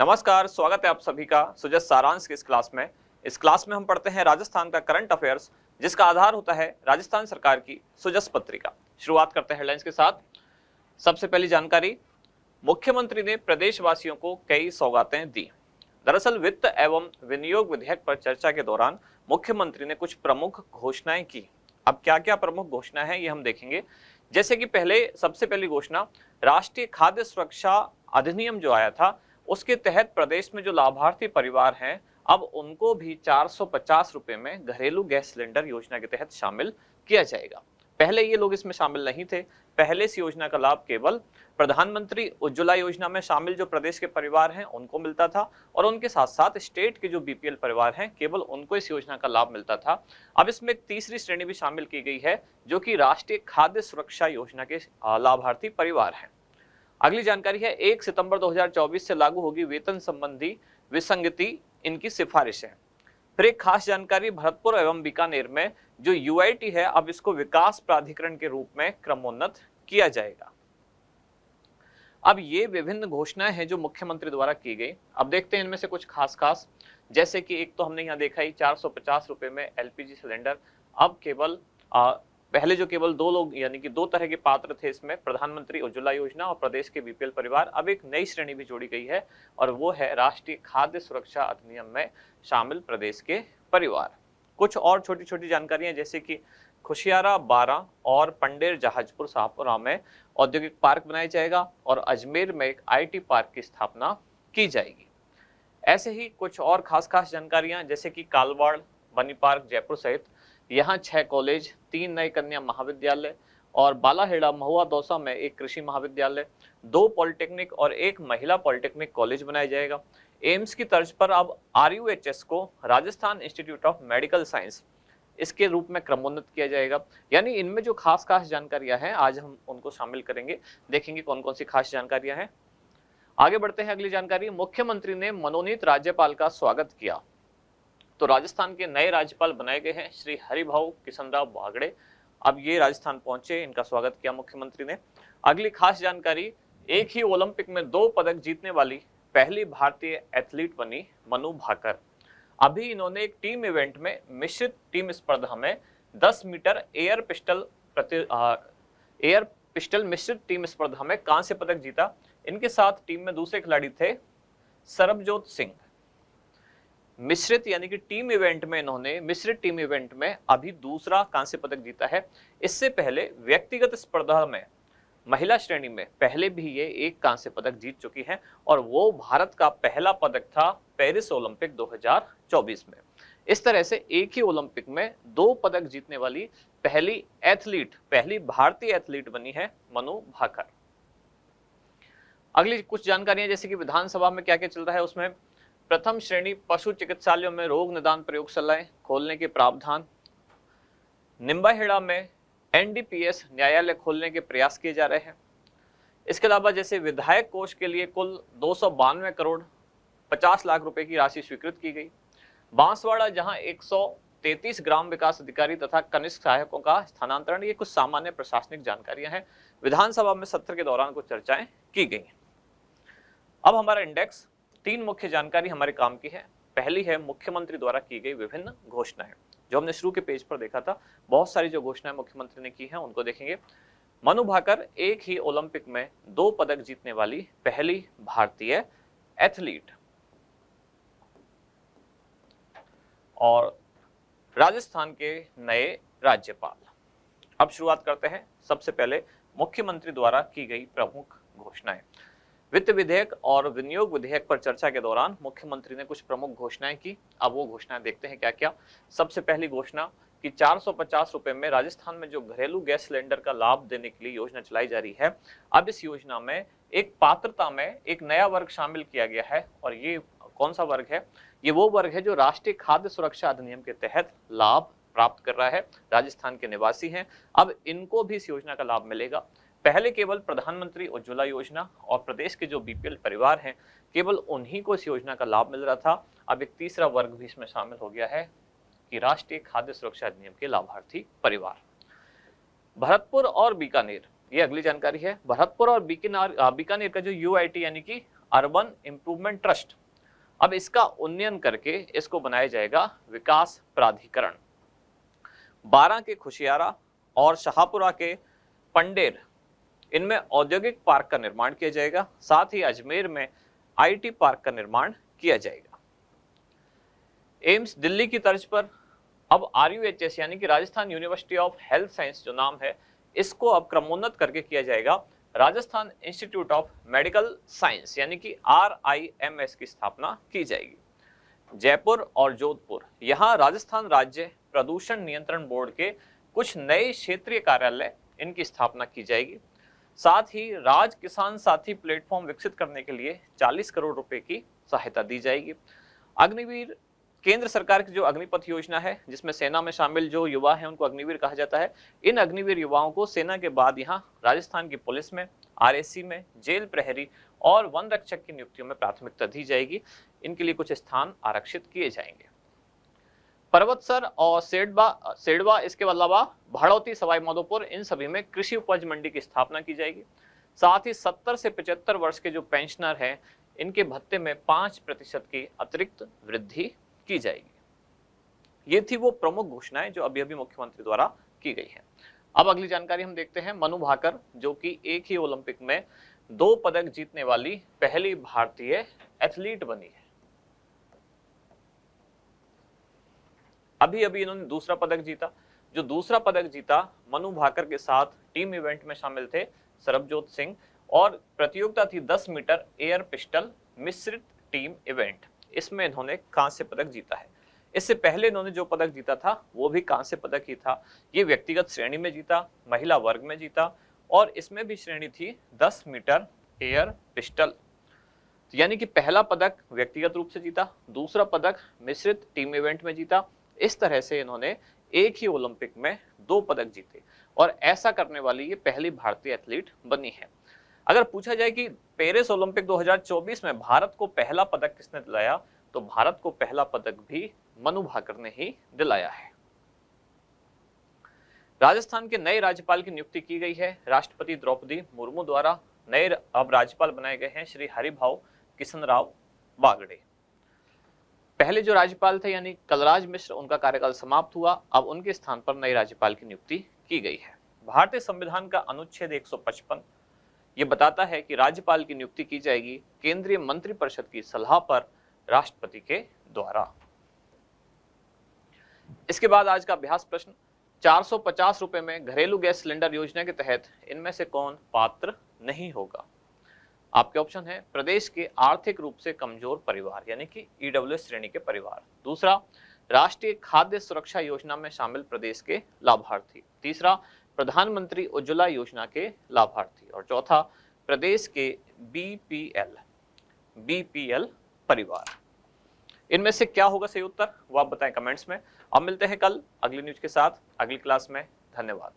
नमस्कार, स्वागत है आप सभी का सुजस सारांश की इस क्लास में। इस क्लास में हम पढ़ते हैं राजस्थान का करंट अफेयर्स, जिसका आधार होता है राजस्थान सरकार की सुजस पत्रिका। शुरुआत करते हैं हेडलाइंस के साथ। सबसे पहली जानकारी, मुख्यमंत्री ने प्रदेशवासियों को कई सौगातें दी। दरअसल वित्त एवं विनियोग विधेयक पर चर्चा के दौरान मुख्यमंत्री ने कुछ प्रमुख घोषणाएं की। अब क्या क्या प्रमुख घोषणा है ये हम देखेंगे। जैसे कि सबसे पहली घोषणा, राष्ट्रीय खाद्य सुरक्षा अधिनियम जो आया था उसके तहत प्रदेश में जो लाभार्थी परिवार हैं अब उनको भी 450 रुपए में घरेलू गैस सिलेंडर योजना के तहत शामिल किया जाएगा। पहले ये लोग इसमें शामिल नहीं थे। पहले इस योजना का लाभ केवल प्रधानमंत्री उज्ज्वला योजना में शामिल जो प्रदेश के परिवार हैं उनको मिलता था, और उनके साथ साथ स्टेट के जो बीपीएल परिवार हैं केवल उनको इस योजना का लाभ मिलता था। अब इसमें एक तीसरी श्रेणी भी शामिल की गई है जो कि राष्ट्रीय खाद्य सुरक्षा योजना के लाभार्थी परिवार हैं। अगली जानकारी है, 1 सितंबर 2024 से लागू होगी वेतन संबंधी विसंगति, इनकी सिफारिश है। फिर एक खास जानकारी, भरतपुर एवं बीकानेर में जो यूआईटी है अब इसको विकास प्राधिकरण के रूप में क्रमोन्नत किया जाएगा। अब ये विभिन्न घोषणाएं हैं जो मुख्यमंत्री द्वारा की गई। अब देखते हैं इनमें से कुछ खास, जैसे कि एक तो हमने यहाँ देखा ही 450 रुपए में एलपीजी सिलेंडर। अब केवल पहले जो केवल दो लोग यानी कि दो तरह के पात्र थे इसमें, प्रधानमंत्री उज्ज्वला योजना और प्रदेश के बीपीएल परिवार। अब एक नई श्रेणी भी जोड़ी गई है और वो है राष्ट्रीय खाद्य सुरक्षा अधिनियम में शामिल प्रदेश के परिवार। कुछ और छोटी छोटी जानकारियां, जैसे कि खुशियारा 12 और पंडेर जहाजपुर शाहपुरा में औद्योगिक पार्क बनाया जाएगा और अजमेर में एक आईटी पार्क की स्थापना की जाएगी। ऐसे ही कुछ और खास जानकारियां, जैसे कि कालवाड़, बनी पार्क जयपुर सहित यहाँ 6 कॉलेज, 3 नए कन्या महाविद्यालय और बालाहेड़ा महुआ दौसा में एक कृषि महाविद्यालय, 2 पॉलिटेक्निक और 1 महिला पॉलिटेक्निक कॉलेज बनाया जाएगा। एम्स की तर्ज पर अब आरयूएचएस को Rajasthan institute of medical science इसके रूप में क्रमोन्नत किया जाएगा। यानी इनमें जो खास जानकारियां हैं आज हम उनको शामिल करेंगे, देखेंगे कौन कौन सी खास जानकारियां हैं। आगे बढ़ते हैं। अगली जानकारी, मुख्यमंत्री ने मनोनीत राज्यपाल का स्वागत किया। तो राजस्थान के नए राज्यपाल बनाए गए हैं श्री हरिभाऊ किशनराव बागड़े। अब ये राजस्थान पहुंचे, इनका स्वागत किया मुख्यमंत्री ने। अगली खास जानकारी, एक ही ओलंपिक में 2 पदक जीतने वाली पहली भारतीय एथलीट बनी मनु भाकर। अभी इन्होंने एक टीम इवेंट में मिश्रित टीम स्पर्धा में 10 मीटर एयर पिस्टल मिश्रित टीम स्पर्धा में कांस्य पदक जीता। इनके साथ टीम में दूसरे खिलाड़ी थे सरबजोत सिंह। मिश्रित यानी कि टीम इवेंट में इन्होंने मिश्रित टीम इवेंट में अभी दूसरा कांस्य पदक जीता है। इससे पहले व्यक्तिगत स्पर्धा में महिला श्रेणी में पहले भी ये एक कांस्य पदक जीत चुकी हैं और वो भारत का पहला पदक था पेरिस ओलंपिक 2024 में। इस तरह से एक ही ओलंपिक में 2 पदक जीतने वाली पहली भारतीय एथलीट बनी है मनु भाकर। अगली कुछ जानकारियां, जैसे कि विधानसभा में क्या क्या चल रहा है उसमें, प्रथम श्रेणी पशु चिकित्सालयों में रोग निदान प्रयोगशालाएं खोलने के प्रावधान, निम्बाहेड़ा में एनडीपीएस न्यायालय खोलने के प्रयास किए जा रहे हैं। इसके अलावा जैसे विधायक कोष के लिए कुल 292 करोड़ 50 लाख रुपए की राशि स्वीकृत की गई। बांसवाड़ा जहां 133 ग्राम विकास अधिकारी तथा कनिष्ठ सहायकों का स्थानांतरण। ये कुछ सामान्य प्रशासनिक जानकारियां हैं। विधानसभा में सत्र के दौरान कुछ चर्चाएं की गई। अब हमारा इंडेक्स, 3 मुख्य जानकारी हमारे काम की है। पहली है मुख्यमंत्री द्वारा की गई विभिन्न घोषणाएं, जो हमने शुरू के पेज पर देखा था। बहुत सारी जो घोषणाएं मुख्यमंत्री ने की हैं उनको देखेंगे। मनु भाकर एक ही ओलंपिक में 2 पदक जीतने वाली पहली भारतीय एथलीट। और राजस्थान के नए राज्यपाल। अब शुरुआत करते हैं। सबसे पहले मुख्यमंत्री द्वारा की गई प्रमुख घोषणाएं। वित्त विधेयक और विनियोग विधेयक पर चर्चा के दौरान मुख्यमंत्री ने कुछ प्रमुख घोषणाएं की। अब वो घोषणाएं देखते हैं क्या क्या। सबसे पहली घोषणा कि 450 रुपए में राजस्थान में जो घरेलू गैस सिलेंडर का लाभ देने के लिए योजना चलाई जा रही है, अब इस योजना में एक पात्रता में एक नया वर्ग शामिल किया गया है। और ये कौन सा वर्ग है? ये वो वर्ग है जो राष्ट्रीय खाद्य सुरक्षा अधिनियम के तहत लाभ प्राप्त कर रहा है, राजस्थान के निवासी हैं। अब इनको भी इस योजना का लाभ मिलेगा। पहले केवल प्रधानमंत्री उज्ज्वला योजना और प्रदेश के जो बीपीएल परिवार हैं केवल उन्हीं को इस योजना का लाभ मिल रहा था। अब एक तीसरा वर्ग भी इसमें शामिल हो गया है कि राष्ट्रीय खाद्य सुरक्षा अधिनियम के लाभार्थी परिवार। भरतपुर और बीकानेर, ये अगली जानकारी है। भरतपुर और बीकानेर का जो यूआईटी यानी कि अर्बन इंप्रूवमेंट ट्रस्ट। अब इसका उन्नयन करके इसको बनाया जाएगा विकास प्राधिकरण। 12 के खुशियारा और शाहपुरा के पंडेर, इनमें औद्योगिक पार्क का निर्माण किया जाएगा। साथ ही अजमेर में आईटी पार्क का निर्माण किया जाएगा। एम्स दिल्ली की तर्ज पर अब RUHS यानी कि Rajasthan university of health science जो नाम है, इसको अब क्रमोन्नत करके किया जाएगा Rajasthan institute of medical science यानी कि RIMS की स्थापना की जाएगी। जयपुर और जोधपुर, यहाँ राजस्थान राज्य प्रदूषण नियंत्रण बोर्ड के कुछ नए क्षेत्रीय कार्यालय, इनकी स्थापना की जाएगी। साथ ही राज किसान साथी प्लेटफॉर्म विकसित करने के लिए 40 करोड़ रुपए की सहायता दी जाएगी। अग्निवीर, केंद्र सरकार की जो अग्निपथ योजना है, जिसमें सेना में शामिल जो युवा हैं उनको अग्निवीर कहा जाता है, इन अग्निवीर युवाओं को सेना के बाद यहाँ राजस्थान की पुलिस में, RSC में, जेल प्रहरी और वन रक्षक की नियुक्तियों में प्राथमिकता दी जाएगी। इनके लिए कुछ स्थान आरक्षित किए जाएंगे। पर्वतसर और सेडवा, इसके अलावा भाड़ौती, सवाई माधोपुर, इन सभी में कृषि उपज मंडी की स्थापना की जाएगी। साथ ही 70 से 75 वर्ष के जो पेंशनर हैं, इनके भत्ते में 5% की अतिरिक्त वृद्धि की जाएगी। ये थी वो प्रमुख घोषणाएं जो अभी अभी मुख्यमंत्री द्वारा की गई हैं। अब अगली जानकारी हम देखते हैं। मनु भाकर, जो कि एक ही ओलंपिक में 2 पदक जीतने वाली पहली भारतीय एथलीट बनी है। अभी अभी इन्होंने दूसरा पदक जीता। जो दूसरा पदक जीता, मनु भाकर के साथ टीम इवेंट में शामिल थे सरबजोत सिंह, और प्रतियोगिता थी 10 मीटर एयर पिस्टल मिश्रित टीम इवेंट। इसमें इन्होंने कांस्य पदक जीता है। इससे पहले इन्होंने जो पदक जीता था वो भी कांस्य पदक ही था। ये व्यक्तिगत श्रेणी में जीता, महिला वर्ग में जीता, और इसमें भी श्रेणी थी 10 मीटर एयर पिस्टल। यानी कि पहला पदक व्यक्तिगत रूप से जीता, दूसरा पदक मिश्रित टीम इवेंट में जीता। इस तरह से इन्होंने एक ही ओलंपिक में 2 पदक जीते, और ऐसा करने वाली ये पहली भारतीय एथलीट बनी है। अगर पूछा जाए कि पेरिस ओलंपिक 2024 में भारत को पहला पदक किसने दिलाया, तो भारत को पहला पदक भी मनु भाकर ने ही दिलाया है। राजस्थान के नए राज्यपाल की नियुक्ति की गई है। राष्ट्रपति द्रौपदी मुर्मू द्वारा नए अब राज्यपाल बनाए गए हैं श्री हरिभाऊ किशनराव बागड़े। पहले जो राज्यपाल थे यानी कलराज मिश्र, उनका कार्यकाल समाप्त हुआ। अब उनके स्थान पर नए राज्यपाल की नियुक्ति की गई है। भारतीय संविधान का अनुच्छेद 155 ये बताता है कि राज्यपाल की नियुक्ति की जाएगी केंद्रीय मंत्रिपरिषद की सलाह पर राष्ट्रपति के द्वारा। इसके बाद आज का अभ्यास प्रश्न, 450 रुपए में घरेलू गैस सिलेंडर योजना के तहत इनमें से कौन पात्र नहीं होगा? आपके ऑप्शन है प्रदेश के आर्थिक रूप से कमजोर परिवार यानी कि EWS श्रेणी के परिवार, दूसरा राष्ट्रीय खाद्य सुरक्षा योजना में शामिल प्रदेश के लाभार्थी, तीसरा प्रधानमंत्री उज्ज्वला योजना के लाभार्थी, और चौथा प्रदेश के BPL परिवार। इनमें से क्या होगा सही उत्तर, वो आप बताएं कमेंट्स में। अब मिलते हैं कल अगली न्यूज के साथ अगली क्लास में। धन्यवाद।